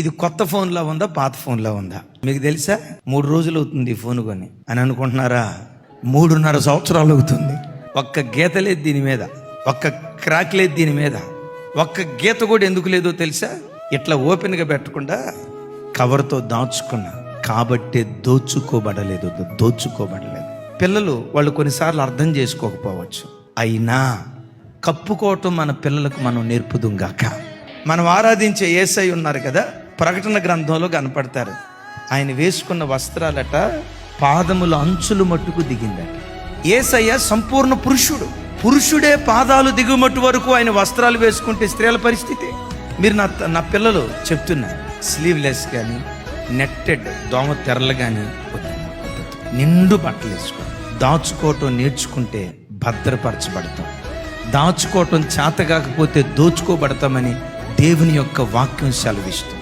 ఇది కొత్త ఫోన్లో ఉందా, పాత ఫోన్లో ఉందా? మీకు తెలుసా? 3 రోజులు అవుతుంది ఈ ఫోన్ కొని అని అనుకుంటున్నారా? 3.5 సంవత్సరాలు అవుతుంది. ఒక్క గీత లేదు దీని మీద, ఒక్క క్రాక్ లేదు దీని మీద, ఒక్క గీత కూడా ఎందుకు లేదో తెలుసా? ఇట్లా ఓపెన్గా పెట్టకుండా కవర్తో దాచుకున్నా కాబట్టి దోచుకోబడలేదు. పిల్లలు వాళ్ళు కొన్నిసార్లు అర్థం చేసుకోకపోవచ్చు, అయినా కప్పుకోవటం మన పిల్లలకు మనం నేర్పుదుంగాక. మనం ఆరాధించే యేసయ్య ఉన్నారు కదా, ప్రకటన గ్రంథంలో కనపడతారు. ఆయన వేసుకున్న వస్త్రాలట పాదముల అంచులు మట్టుకు దిగిందట. యేసయ్య సంపూర్ణ పురుషుడే పాదాలు దిగుమట్టు వరకు ఆయన వస్త్రాలు వేసుకుంటే స్త్రీల పరిస్థితి. మీరు నా పిల్లలు చెప్తున్నా, స్లీవ్లెస్ కానీ నెట్టెడ్ దోమ తెరలు కానీ నిండు బట్టలు వేసుకో. దాచుకోవటం నేర్చుకుంటే భద్రపరచబడతాం. దాచుకోవటం చేత కాకపోతే దోచుకోబడతామని దేవుని యొక్క వాక్యం సెలవిస్తుంది.